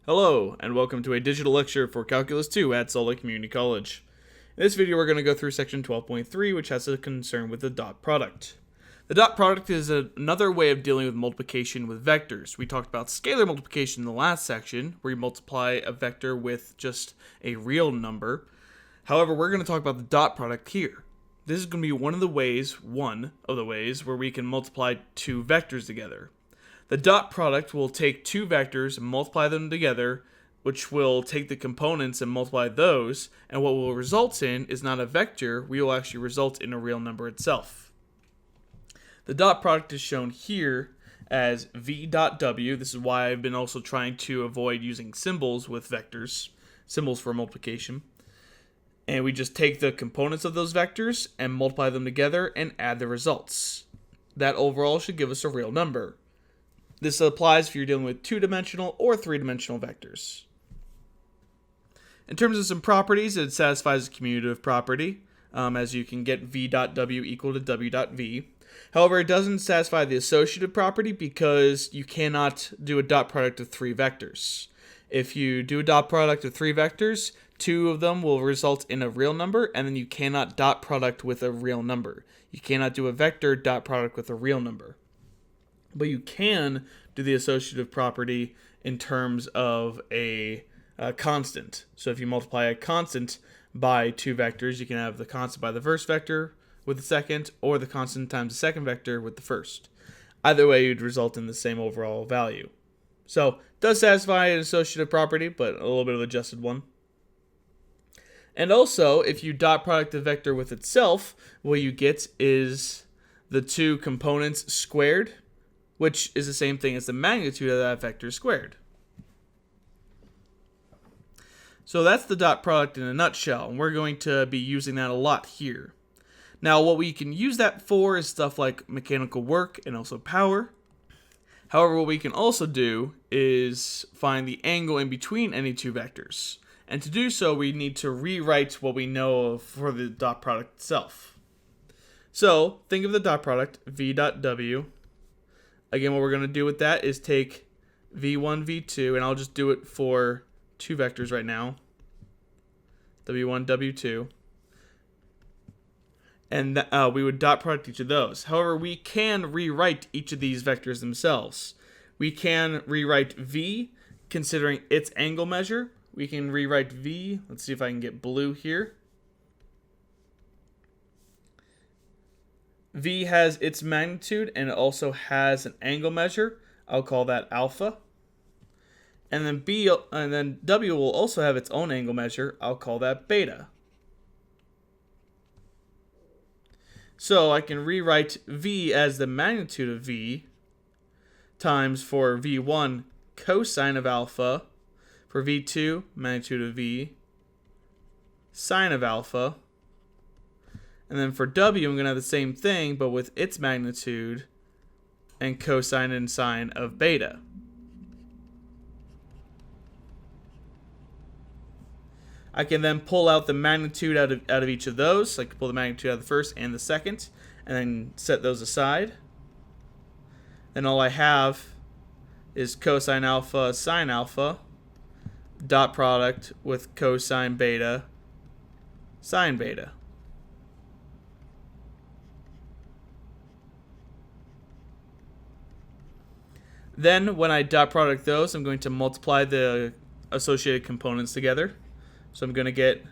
Hello, and welcome to a digital lecture for Calculus 2 at Salt Lake Community College. In this video, we're going to go through section 12.3, which has a concern with the dot product. The dot product is another way of dealing with multiplication with vectors. We talked about scalar multiplication in the last section, where you multiply a vector with just a real number. However, we're going to talk about the dot product here. This is going to be one of the ways where we can multiply two vectors together. The dot product will take two vectors and multiply them together, which will take the components and multiply those, and what will result in is not a vector, we will actually result in a real number itself. The dot product is shown here as v dot w. This is why I've been also trying to avoid using symbols with vectors, symbols for multiplication. And we just take the components of those vectors and multiply them together and add the results. That overall should give us a real number. This applies if you're dealing with two-dimensional or three-dimensional vectors. In terms of some properties, it satisfies a commutative property, as you can get v dot w equal to w dot v. However, it doesn't satisfy the associative property because you cannot do a dot product of three vectors. If you do a dot product of three vectors, two of them will result in a real number, and then you cannot dot product with a real number. You cannot do a vector dot product with a real number. But you can do the associative property in terms of a constant. So if you multiply a constant by two vectors, you can have the constant by the first vector with the second, or the constant times the second vector with the first. Either way, you'd result in the same overall value. So it does satisfy an associative property, but a little bit of an adjusted one. And also, if you dot product the vector with itself, what you get is the two components squared, which is the same thing as the magnitude of that vector squared. So that's the dot product in a nutshell, and we're going to be using that a lot here. Now, what we can use that for is stuff like mechanical work and also power. However, what we can also do is find the angle in between any two vectors. And to do so, we need to rewrite what we know of for the dot product itself. So, think of the dot product, v dot w. Again, what we're going to do with that is take v1, v2, and I'll just do it for two vectors right now, w1, w2, and we would dot product each of those. However, we can rewrite each of these vectors themselves. We can rewrite v considering its angle measure. We can rewrite v, let's see if I can get blue here. V has its magnitude and it also has an angle measure. I'll call that alpha. And then W will also have its own angle measure. I'll call that beta. So I can rewrite V as the magnitude of V times for V1 cosine of alpha, for V2 magnitude of V, sine of alpha. And then for W, I'm going to have the same thing, but with its magnitude and cosine and sine of beta. I can then pull out the magnitude out of each of those. So I can pull the magnitude out of the first and the second, and then set those aside. Then all I have is cosine alpha, sine alpha, dot product with cosine beta, sine beta. Then, when I dot product those, I'm going to multiply the associated components together. So I'm going to get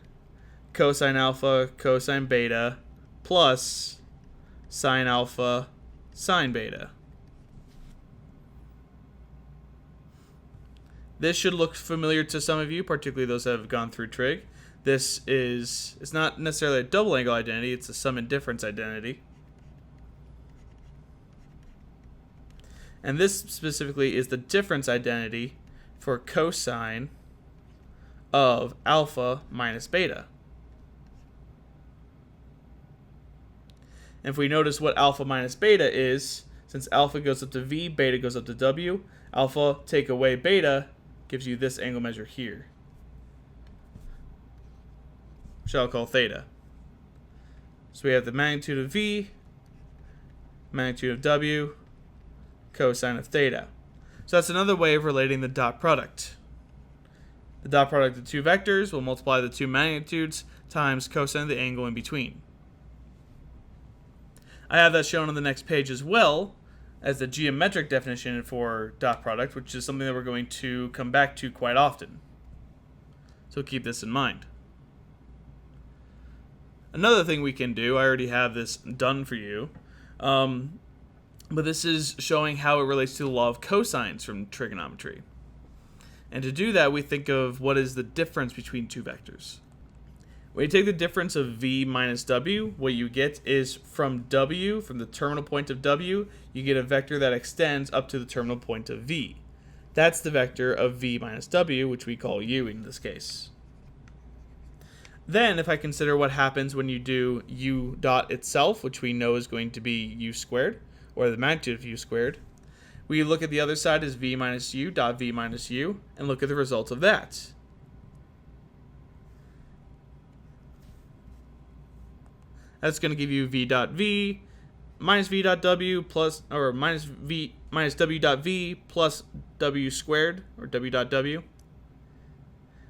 cosine alpha, cosine beta, plus sine alpha, sine beta. This should look familiar to some of you, particularly those that have gone through trig. It's not necessarily a double angle identity, it's a sum and difference identity. And this specifically is the difference identity for cosine of alpha minus beta. And if we notice what alpha minus beta is, since alpha goes up to v, beta goes up to w, alpha take away beta gives you this angle measure here, which I'll call theta. So we have the magnitude of v, magnitude of w, cosine of theta. So that's another way of relating the dot product. The dot product of two vectors will multiply the two magnitudes times cosine of the angle in between. I have that shown on the next page as well as the geometric definition for dot product, which is something that we're going to come back to quite often. So keep this in mind. Another thing we can do, I already have this done for you, but this is showing how it relates to the law of cosines from trigonometry. And to do that, we think of what is the difference between two vectors. When you take the difference of v minus w, what you get is from w, from the terminal point of w, you get a vector that extends up to the terminal point of v. That's the vector of v minus w, which we call u in this case. Then, if I consider what happens when you do u dot itself, which we know is going to be u squared, or the magnitude of u squared, we look at the other side as v minus u dot v minus u, and look at the result of that. That's going to give you v dot v minus v dot w plus, or minus w dot v plus w squared, or w dot w,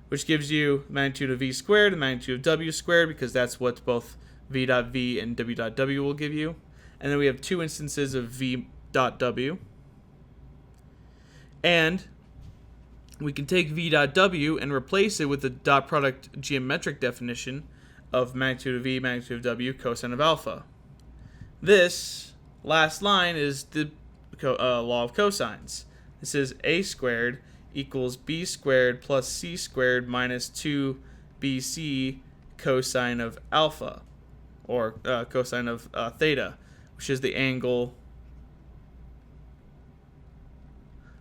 which gives you the magnitude of v squared and the magnitude of w squared, because that's what both v dot v and w dot w will give you. And then we have two instances of v dot w. And we can take v dot w and replace it with the dot product geometric definition of magnitude of v, magnitude of w, cosine of alpha. This last line is the law of cosines. This is a squared equals b squared plus c squared minus 2bc cosine of alpha, or cosine of theta, which is the angle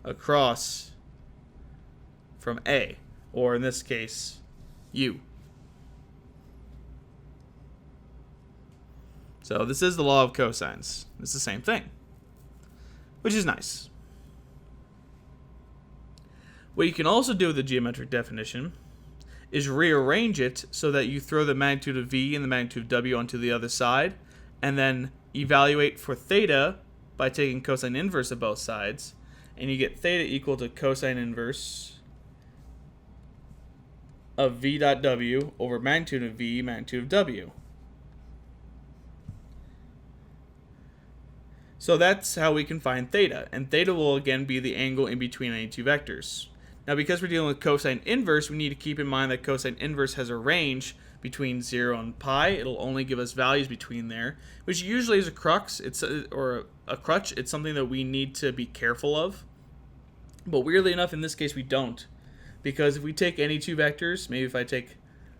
across from A, or in this case, U. So this is the law of cosines. It's the same thing, which is nice. What you can also do with the geometric definition is rearrange it so that you throw the magnitude of v and the magnitude of w onto the other side, and then evaluate for theta by taking cosine inverse of both sides, and you get theta equal to cosine inverse of v dot w over magnitude of v, magnitude of w. So that's how we can find theta, and theta will again be the angle in between any two vectors. Now, because we're dealing with cosine inverse, we need to keep in mind that cosine inverse has a range between 0 and pi. It'll only give us values between there, which usually is a crux, or a crutch. It's something that we need to be careful of. But weirdly enough, in this case, we don't. Because if we take any two vectors, maybe if I take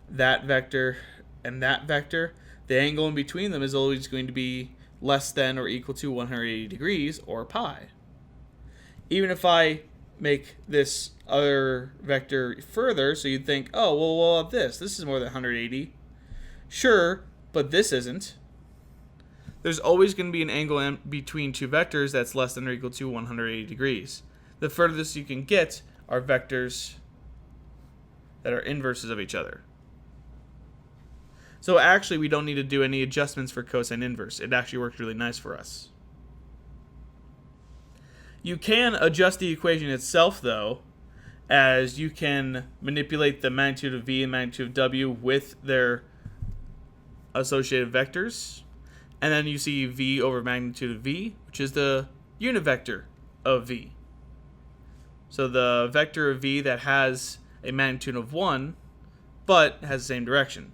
that vector and that vector, the angle in between them is always going to be less than or equal to 180 degrees, or pi. Even if I make this other vector further, so you'd think, oh, well, this is more than 180. Sure, but this isn't. There's always going to be an angle in between two vectors that's less than or equal to 180 degrees. The furthest you can get are vectors that are inverses of each other. So actually, we don't need to do any adjustments for cosine inverse. It actually works really nice for us. You can adjust the equation itself, though, as you can manipulate the magnitude of v and magnitude of w with their associated vectors. And then you see v over magnitude of v, which is the unit vector of v. So the vector of v that has a magnitude of 1, but has the same direction.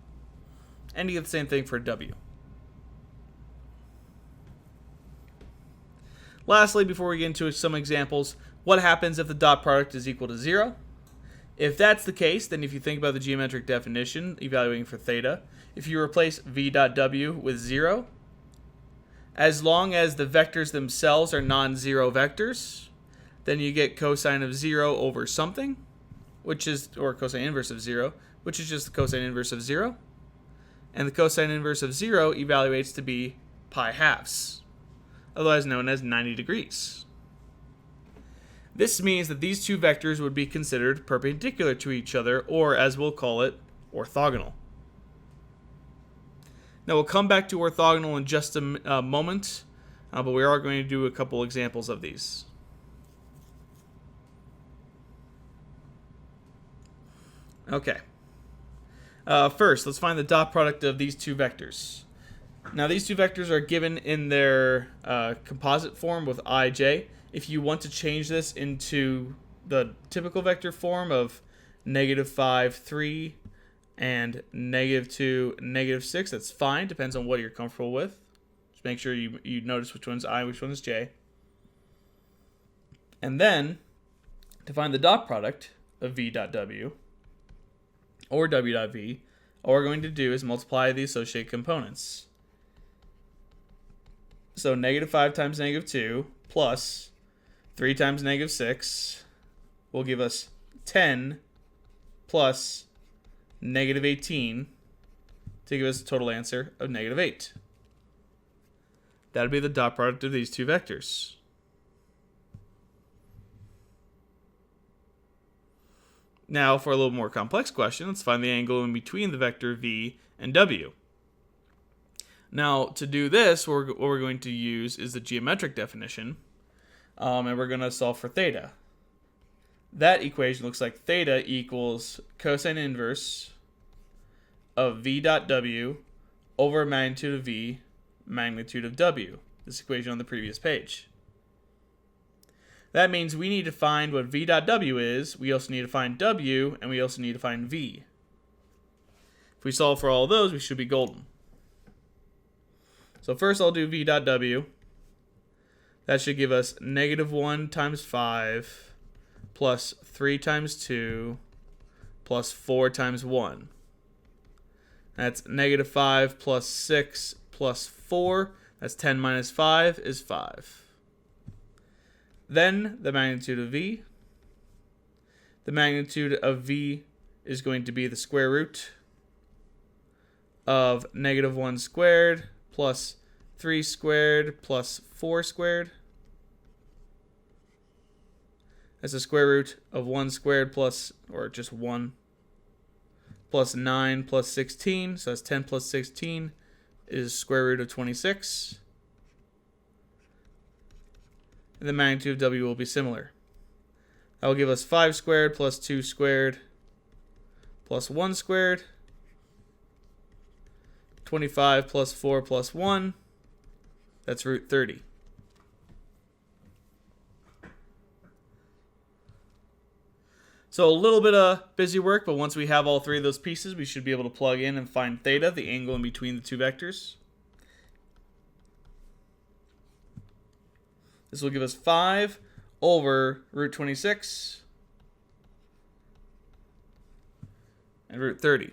And you get the same thing for w. Lastly, before we get into some examples, what happens if the dot product is equal to 0? If that's the case, then if you think about the geometric definition, evaluating for theta, if you replace v dot w with 0, as long as the vectors themselves are non-zero vectors, then you get cosine of 0 over something, which is, or cosine inverse of 0, which is just the cosine inverse of 0. And the cosine inverse of 0 evaluates to be pi halves, otherwise known as 90 degrees. This means that these two vectors would be considered perpendicular to each other, or as we'll call it, orthogonal. Now we'll come back to orthogonal in just a moment, but we are going to do a couple examples of these. Okay. First, let's find the dot product of these two vectors. Now, these two vectors are given in their composite form with ij. If you want to change this into the typical vector form of -5, 3, and -2, -6, that's fine. Depends on what you're comfortable with. Just make sure you notice which one's I, which one's j. And then, to find the dot product of v.w, or w.v, all we're going to do is multiply the associated components. So -5 times -2 plus 3 times -6 will give us 10 plus -18 to give us a total answer of -8. That would be the dot product of these two vectors. Now, for a little more complex question, let's find the angle in between the vector v and w. Now, to do this, what we're going to use is the geometric definition, and we're going to solve for theta. That equation looks like theta equals cosine inverse of v dot w over magnitude of v, magnitude of w. This equation on the previous page. That means we need to find what v dot w is, we also need to find w, and we also need to find v. If we solve for all of those, we should be golden. So first I'll do v dot w. That should give us -1 times 5 plus 3 times 2 plus 4 times 1. That's -5 plus 6 plus 4. That's 10 minus 5 is 5. Then the magnitude of v. The magnitude of v is going to be the square root of -1 squared plus 3 squared plus 4 squared. That's the square root of 1 squared plus, or just 1, plus 9 plus 16. So that's 10 plus 16 is square root of 26. And the magnitude of w will be similar. That will give us 5 squared plus 2 squared plus 1 squared. 25 plus 4 plus 1. That's root 30. So a little bit of busy work, but once we have all three of those pieces, we should be able to plug in and find theta, the angle in between the two vectors. This will give us 5 over root 26 and root 30.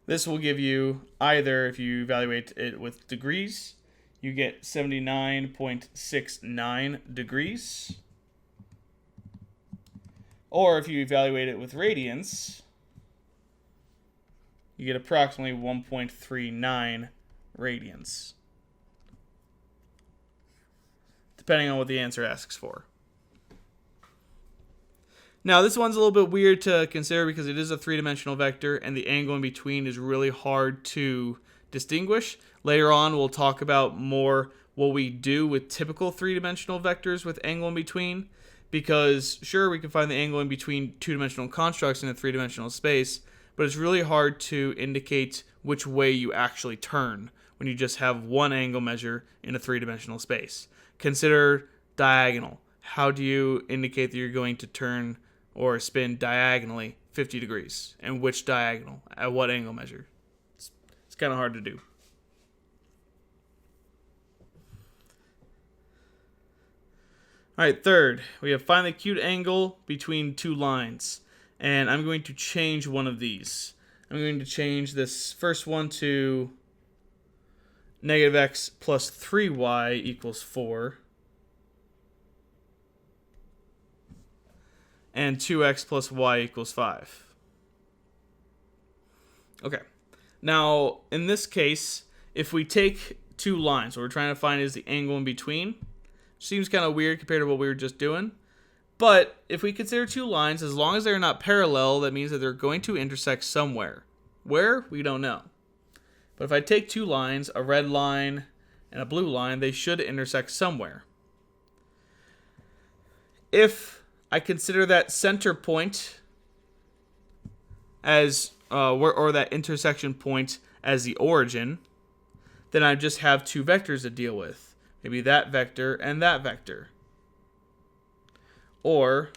This will give you either, if you evaluate it with degrees, you get 79.69 degrees. Or if you evaluate it with radians, you get approximately 1.39 radians, depending on what the answer asks for. Now, this one's a little bit weird to consider because it is a three-dimensional vector, and the angle in between is really hard to distinguish. Later on, we'll talk about more what we do with typical three-dimensional vectors with angle in between, because sure, we can find the angle in between two-dimensional constructs in a three-dimensional space, but it's really hard to indicate which way you actually turn when you just have one angle measure in a three-dimensional space. Consider diagonal. How do you indicate that you're going to turn or spin diagonally 50 degrees? And which diagonal? At what angle measure? It's kind of hard to do. Alright, third, we have find the acute angle between two lines. And I'm going to change one of these. I'm going to change this first one to -x plus 3y equals 4. And 2x plus y equals 5. Okay. Now, in this case, if we take two lines, what we're trying to find is the angle in between. Seems kind of weird compared to what we were just doing. But if we consider two lines, as long as they're not parallel, that means that they're going to intersect somewhere. Where? We don't know. But if I take two lines, a red line and a blue line, they should intersect somewhere. If I consider that center point as, or that intersection point as the origin, then I just have two vectors to deal with. Maybe that vector and that vector. Or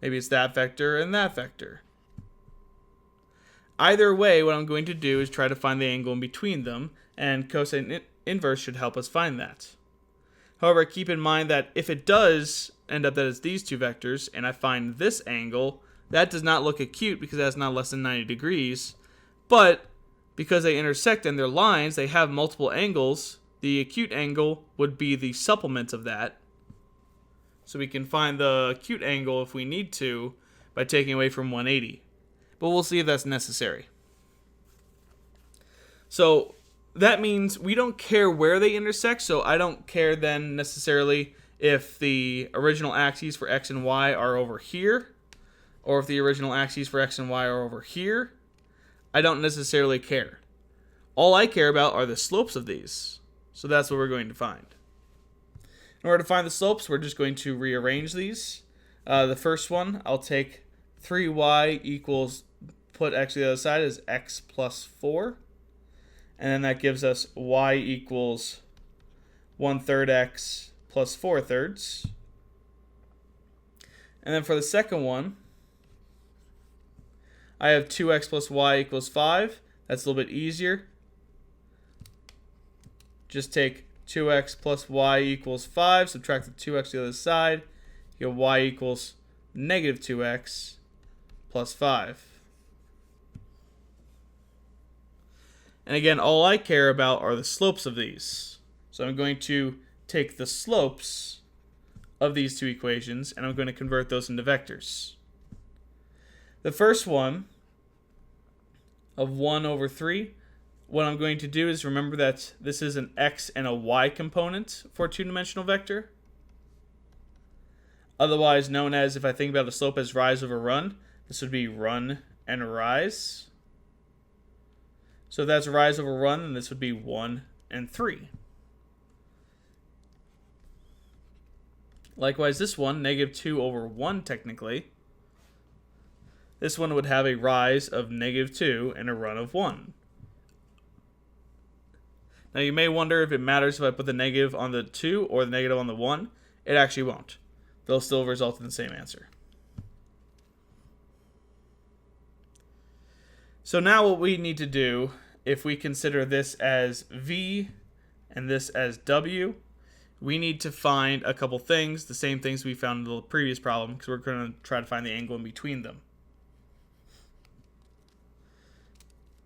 maybe it's that vector and that vector. Either way, what I'm going to do is try to find the angle in between them, and cosine inverse should help us find that. However, keep in mind that if it does end up that it's these two vectors, and I find this angle, that does not look acute because that's not less than 90 degrees. But because they intersect and they're lines, they have multiple angles, the acute angle would be the supplement of that. So we can find the acute angle if we need to by taking away from 180. But we'll see if that's necessary. So that means we don't care where they intersect, so I don't care then necessarily if the original axes for x and y are over here, or if the original axes for x and y are over here. I don't necessarily care. All I care about are the slopes of these. So that's what we're going to find. In order to find the slopes, we're just going to rearrange these. The first one, I'll take 3y equals, put x to the other side, is x plus 4. And then that gives us y equals 1/3 x plus 4/3. And then for the second one, I have 2x plus y equals 5. That's a little bit easier. Just take 2x plus y equals 5, subtract the 2x to the other side, you get y equals negative 2x plus 5. And again, all I care about are the slopes of these. So I'm going to take the slopes of these two equations, and I'm going to convert those into vectors. The first one of 1 over 3, what I'm going to do is remember that this is an x and a y component for a two-dimensional vector. Otherwise known as, if I think about a slope as rise over run, this would be run and rise. So if that's rise over run, then this would be 1 and 3. Likewise, this one, negative 2 over 1 technically. This one would have a rise of negative 2 and a run of 1. Now you may wonder if it matters if I put the negative on the 2 or the negative on the 1. It actually won't. They'll still result in the same answer. So now what we need to do, if we consider this as v and this as w, we need to find a couple things, the same things we found in the previous problem, because we're going to try to find the angle in between them.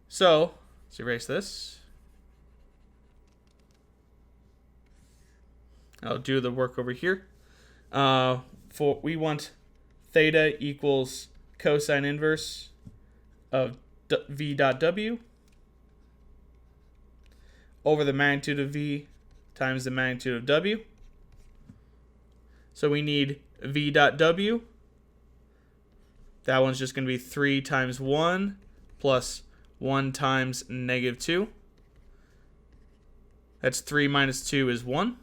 So let's erase this. I'll do the work over here. We want theta equals cosine inverse of v dot w over the magnitude of v times the magnitude of w. So we need v dot w. That one's just going to be 3 times 1 plus 1 times negative 2. That's 3 minus 2 is 1.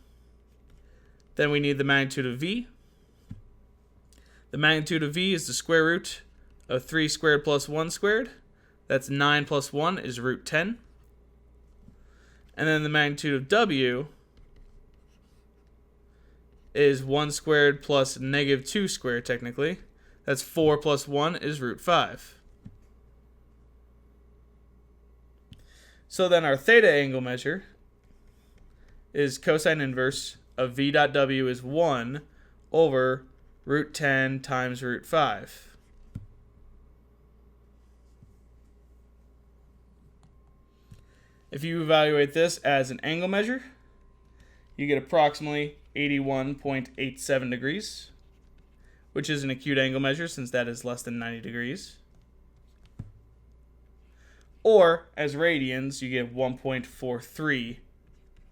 Then we need the magnitude of v. The magnitude of v is the square root of 3 squared plus 1 squared. That's 9 plus 1 is root 10. And then the magnitude of w is 1 squared plus negative 2 squared technically. That's 4 plus 1 is root 5. So then our theta angle measure is cosine inverse of v dot w is 1 over root 10 times root 5. If you evaluate this as an angle measure, you get approximately 81.87 degrees, which is an acute angle measure since that is less than 90 degrees. Or, as radians, you get 1.43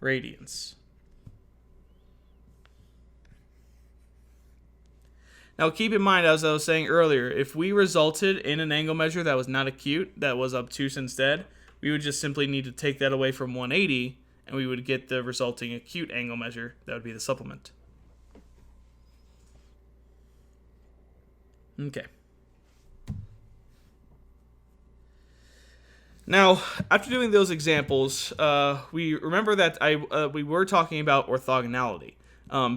radians. Now keep in mind, as I was saying earlier, if we resulted in an angle measure that was not acute, that was obtuse instead, we would just simply need to take that away from 180, and we would get the resulting acute angle measure. That would be the supplement. Okay. Now, after doing those examples, we remember that we were talking about orthogonality,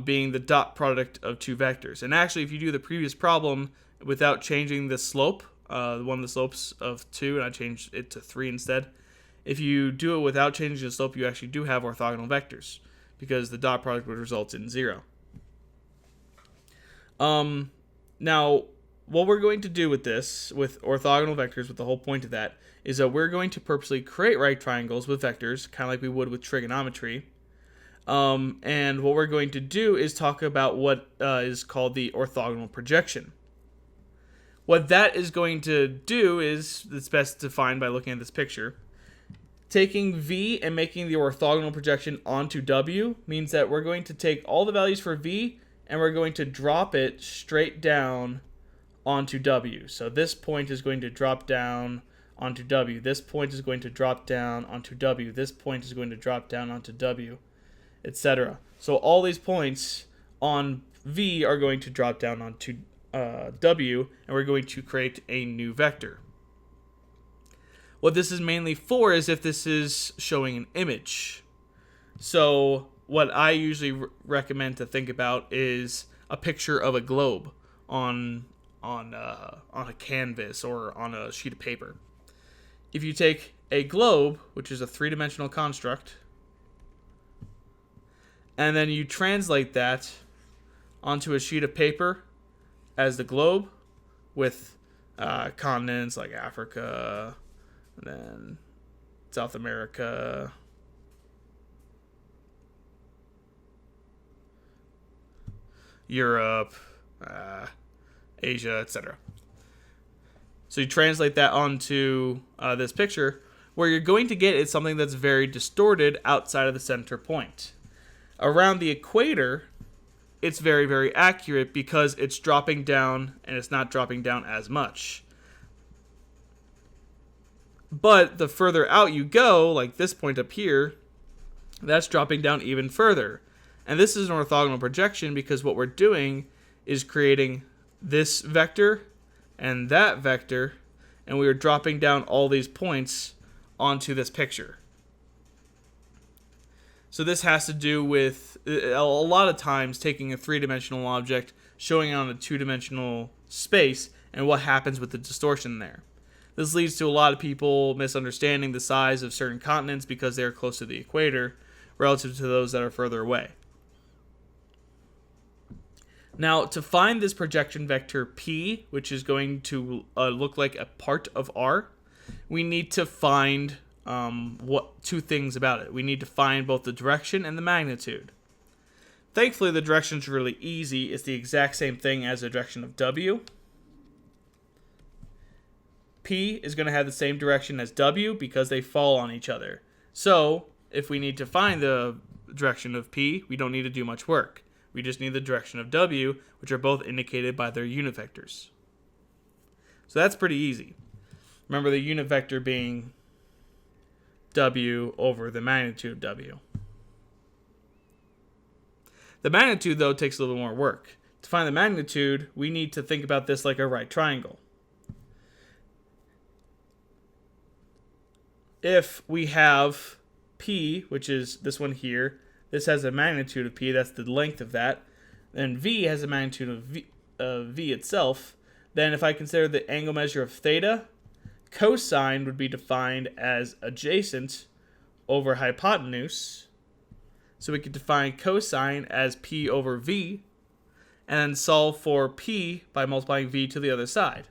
being the dot product of two vectors. And actually, if you do the previous problem without changing the slope, one of the slopes of 2, and I changed it to 3 instead, if you do it without changing the slope, you actually do have orthogonal vectors, because the dot product would result in 0. Now, what we're going to do with this, with orthogonal vectors, with the whole point of that, is that we're going to purposely create right triangles with vectors, kind of like we would with trigonometry. And what we're going to do is talk about what is called the orthogonal projection. What that is going to do is, it's best defined by looking at this picture. Taking V and making the orthogonal projection onto W means that we're going to take all the values for V and we're going to drop it straight down onto W. So this point is going to drop down onto W. This point is going to drop down onto W. This point is going to drop down onto W, etc. So all these points on V are going to drop down onto W, and we're going to create a new vector. What this is mainly for is if this is showing an image. So what I usually recommend to think about is a picture of a globe on a canvas or on a sheet of paper. If you take a globe, which is a three-dimensional construct, and then you translate that onto a sheet of paper as the globe with continents like Africa, and then South America, Europe, Asia, etc. So you translate that onto this picture. Where you're going to get is something that's very distorted outside of the center point. Around the equator, it's very, very accurate because it's dropping down and it's not dropping down as much. But the further out you go, like this point up here, that's dropping down even further. And this is an orthogonal projection because what we're doing is creating this vector and that vector, and we are dropping down all these points onto this picture. So this has to do with a lot of times taking a three-dimensional object, showing it on a two-dimensional space, and what happens with the distortion there. This leads to a lot of people misunderstanding the size of certain continents because they're close to the equator relative to those that are further away. Now, to find this projection vector P, which is going to look like a part of R, we need to find two things about it. We need to find both the direction and the magnitude. Thankfully, the direction is really easy. It's the exact same thing as the direction of W. P is going to have the same direction as W because they fall on each other. So, if we need to find the direction of P, we don't need to do much work. We just need the direction of W, which are both indicated by their unit vectors. So that's pretty easy. Remember the unit vector being W over the magnitude of W. The magnitude, though, takes a little more work. To find the magnitude, we need to think about this like a right triangle. If we have P, which is this one here, this has a magnitude of P, that's the length of that, and V has a magnitude of V itself, then if I consider the angle measure of theta, cosine would be defined as adjacent over hypotenuse. So we could define cosine as P over V, and then solve for P by multiplying V to the other side.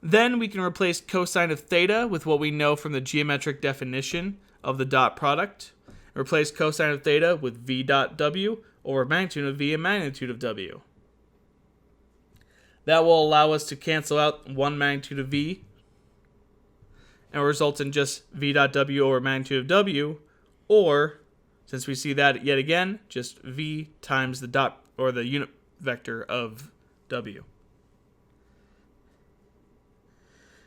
Then we can replace cosine of theta with what we know from the geometric definition of the dot product. Replace cosine of theta with V dot W over magnitude of V and magnitude of W. That will allow us to cancel out one magnitude of V and result in just V dot W over magnitude of W, or, since we see that yet again, just V times the dot or the unit vector of W.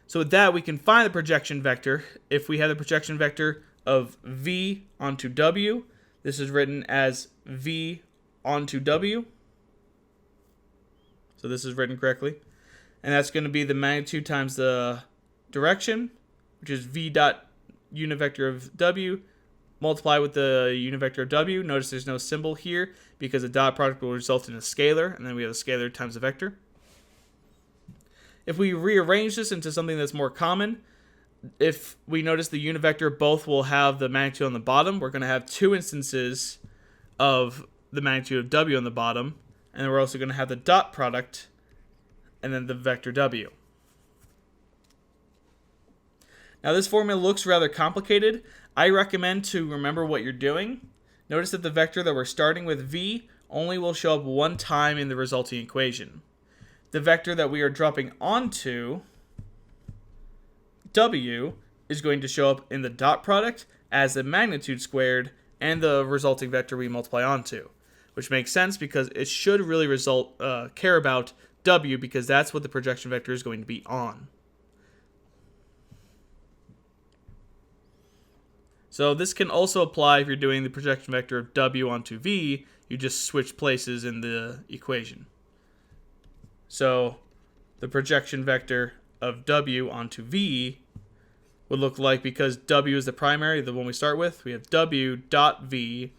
So with that, we can find the projection vector. If we have the projection vector of V onto W, this is written as V onto W. So this is written correctly. And that's going to be the magnitude times the direction, which is v dot unit vector of w, multiply with the unit vector of w. Notice there's no symbol here because the dot product will result in a scalar, and then we have a scalar times a vector. If we rearrange this into something that's more common, if we notice the unit vector both will have the magnitude on the bottom, we're going to have two instances of the magnitude of w on the bottom, and then we're also going to have the dot product and then the vector w. Now this formula looks rather complicated. I recommend to remember what you're doing. Notice that the vector that we're starting with, v, only will show up one time in the resulting equation. The vector that we are dropping onto, w, is going to show up in the dot product as the magnitude squared and the resulting vector we multiply onto, which makes sense because it should really care about w because that's what the projection vector is going to be on. So this can also apply if you're doing the projection vector of w onto v. You just switch places in the equation. So the projection vector of w onto v would look like, because w is the primary, the one we start with, we have w dot v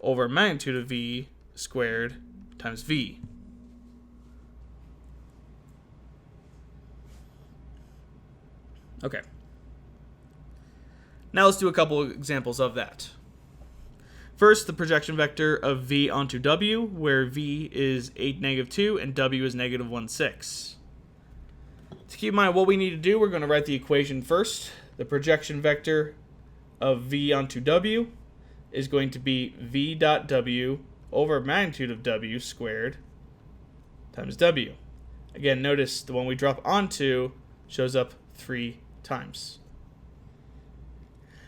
over magnitude of v squared times v. Okay. Now let's do a couple of examples of that. First, the projection vector of v onto w, where v is 8, -2, and w is -1, 6. To keep in mind what we need to do, we're going to write the equation first. The projection vector of v onto w is going to be v dot w over magnitude of w squared times w. Again, notice the one we drop onto shows up 3 times.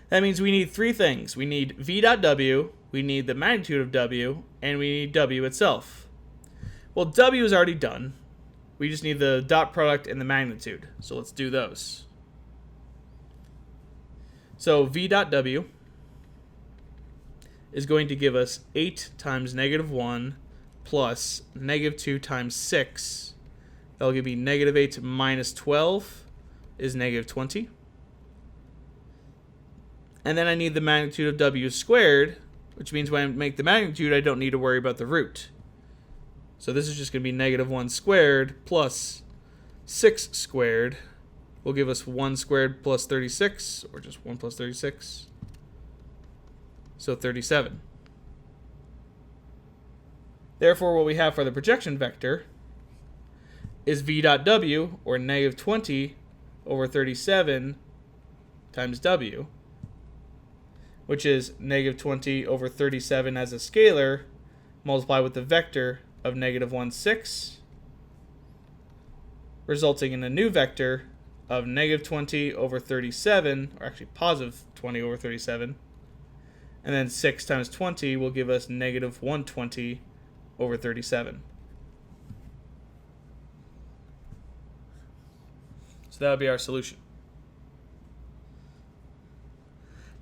That means we need 3 things. We need v dot w, we need the magnitude of w, and we need w itself. Well, w is already done. We just need the dot product and the magnitude. So let's do those. So v dot w is going to give us 8 times -1 plus -2 times 6. That'll give me -8 minus 12 is -20. And then I need the magnitude of w squared, which means when I make the magnitude, I don't need to worry about the root. So this is just going to be -1 squared plus 6 squared will give us 1 squared plus 36, or just 1 plus 36. So 37. Therefore, what we have for the projection vector is v dot w, or -20 over 37 times w, which is -20 over 37 as a scalar, multiplied with the vector of -1, 6, resulting in a new vector of -20 over 37, or actually positive 20 over 37, and then 6 times 20 will give us -120 over 37. So that would be our solution.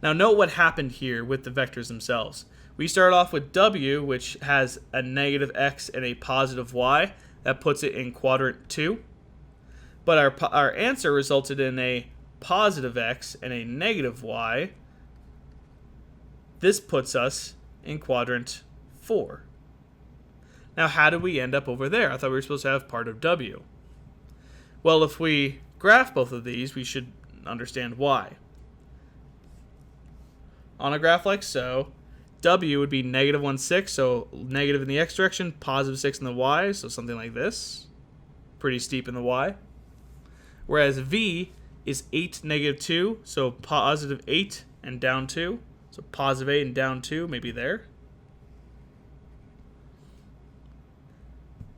Now note what happened here with the vectors themselves. We start off with w, which has a -x and a positive y. That puts it in quadrant 2. But our answer resulted in a positive x and a negative y. This puts us in quadrant 4. Now how did we end up over there? I thought we were supposed to have part of w. Well, if we graph both of these, we should understand why. On a graph like so, w would be -1, 6, so negative in the x direction, positive 6 in the y, so something like this. Pretty steep in the y. Whereas v is 8, -2, so positive 8 and down 2. So positive 8 and down 2, maybe there.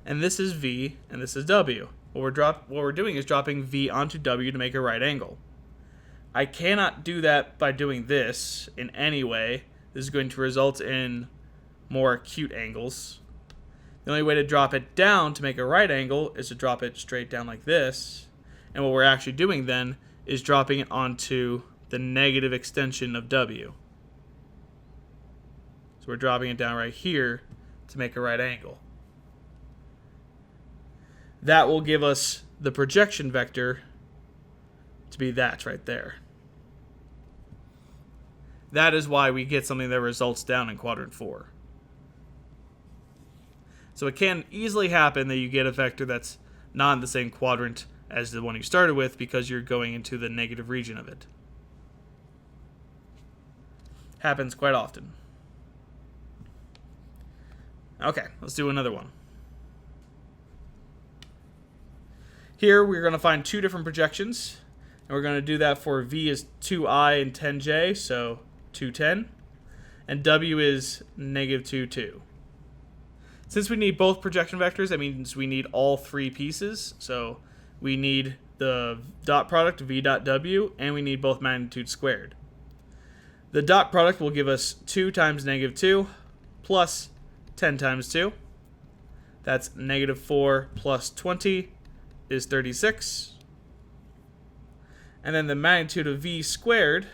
And this is v, and this is w. What we're doing is dropping v onto w to make a right angle. I cannot do that by doing this in any way. This is going to result in more acute angles. The only way to drop it down to make a right angle is to drop it straight down like this. And what we're actually doing then is dropping it onto the negative extension of w. So we're dropping it down right here to make a right angle. that will give us the projection vector to be that right there. That is why we get something that results down in quadrant 4. So it can easily happen that you get a vector that's not in the same quadrant as the one you started with because you're going into the negative region of it. Happens quite often. Okay, let's do another one. Here we're going to find two different projections, and we're going to do that for v is 2i and 10j, so 210, and w is negative 2, 2. Since we need both projection vectors, that means we need all three pieces, so we need the dot product v dot w, and we need both magnitudes squared. The dot product will give us 2 times negative 2 plus 10 times 2. That's negative 4 plus 20 is 36. And then the magnitude of v squared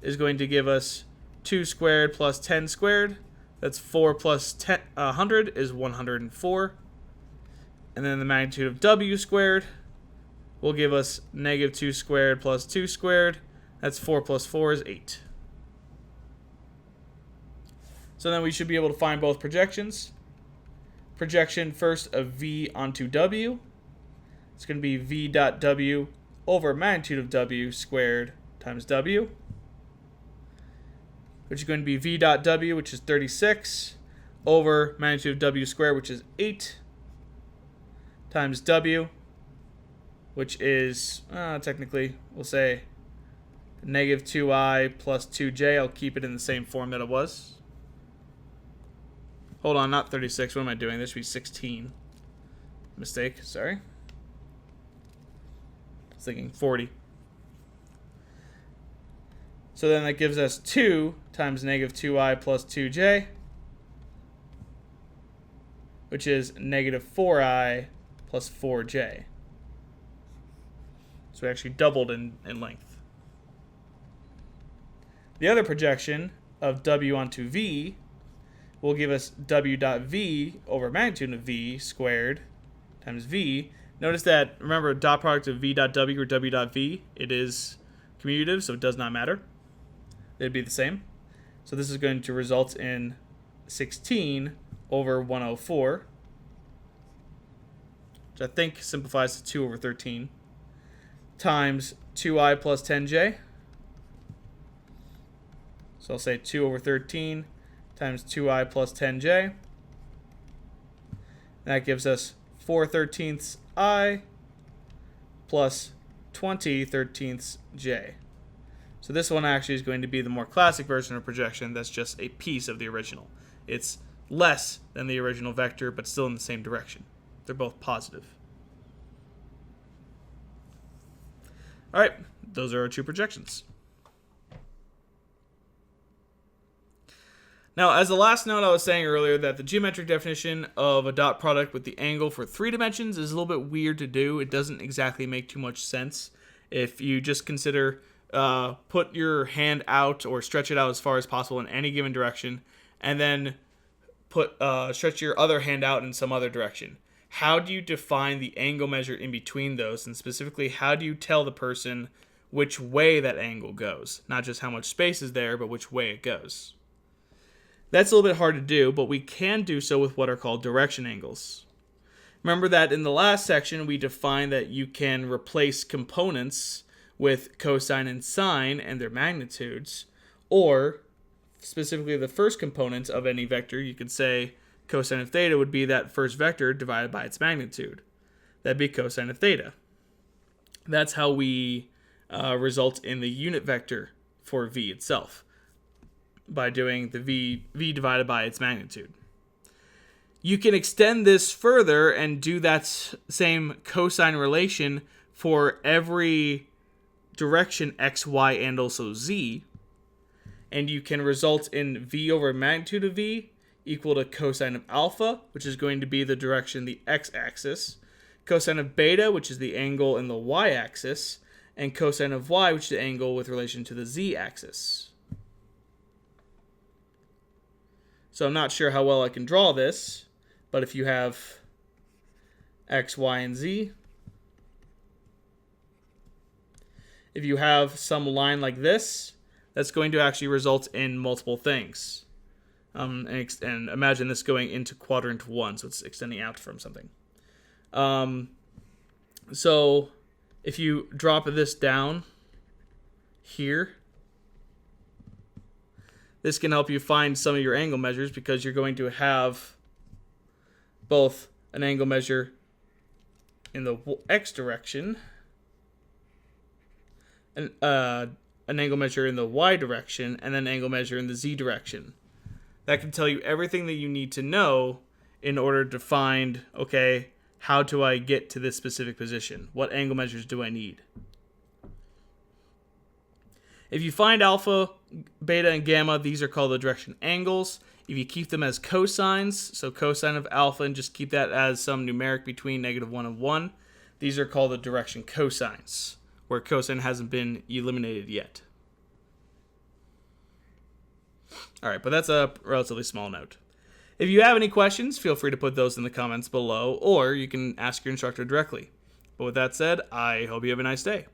is going to give us 2 squared plus 10 squared. That's 4 plus 100 is 104. And then the magnitude of w squared will give us negative 2 squared plus 2 squared. That's 4 plus 4 is 8. So then we should be able to find both projections. Projection first of v onto w. It's going to be v dot w over magnitude of w squared times w, which is going to be v dot w, which is 36, over magnitude of w squared, which is 8, times w, which is, technically, we'll say negative 2i plus 2j. I'll keep it in the same form that it was. Hold on, not 36. What am I doing? This should be 16. Mistake, sorry. I was thinking 40. So then that gives us 2 times negative 2i plus 2j, which is negative 4i plus 4j. So we actually doubled in length. The other projection of w onto v will give us w dot v over magnitude of v squared times v. Notice that, remember, dot product of v dot w or w dot v, it is commutative, so it does not matter. They'd be the same. So this is going to result in 16 over 104, which I think simplifies to 2 over 13, times 2i plus 10j. So I'll say 2 over 13 times 2i plus 10j. That gives us 4/13 I plus 20/13 j. So this one actually is going to be the more classic version of projection that's just a piece of the original. It's less than the original vector, but still in the same direction. They're both positive. All right, those are our two projections. Now, as the last note, I was saying earlier that the geometric definition of a dot product with the angle for 3 dimensions is a little bit weird to do. It doesn't exactly make too much sense. If you just consider put your hand out or stretch it out as far as possible in any given direction, and then stretch your other hand out in some other direction. How do you define the angle measure in between those? And specifically, how do you tell the person which way that angle goes? Not just how much space is there, but which way it goes. That's a little bit hard to do, but we can do so with what are called direction angles. Remember that in the last section, we defined that you can replace components with cosine and sine and their magnitudes, or specifically the first component of any vector, you could say cosine of theta would be that first vector divided by its magnitude. That'd be cosine of theta. That's how we result in the unit vector for v itself, by doing the v divided by its magnitude. You can extend this further and do that same cosine relation for every direction x, y, and also z, and you can result in v over magnitude of v equal to cosine of alpha, which is going to be the direction, the x-axis, cosine of beta, which is the angle in the y-axis, and cosine of y, which is the angle with relation to the z-axis. So I'm not sure how well I can draw this, but if you have X, Y, and Z. If you have some line like this, that's going to actually result in multiple things. And imagine this going into quadrant 1, so it's extending out from something. So if you drop this down here, this can help you find some of your angle measures, because you're going to have both an angle measure in the X direction and an angle measure in the Y direction, and then an angle measure in the Z direction. That can tell you everything that you need to know in order to find, okay, how do I get to this specific position? What angle measures do I need? If you find alpha, beta, and gamma, these are called the direction angles. If you keep them as cosines, so cosine of alpha, and just keep that as some numeric between -1 and 1, these are called the direction cosines, where cosine hasn't been eliminated yet. All right, but that's a relatively small note. If you have any questions, feel free to put those in the comments below, or you can ask your instructor directly. But with that said, I hope you have a nice day.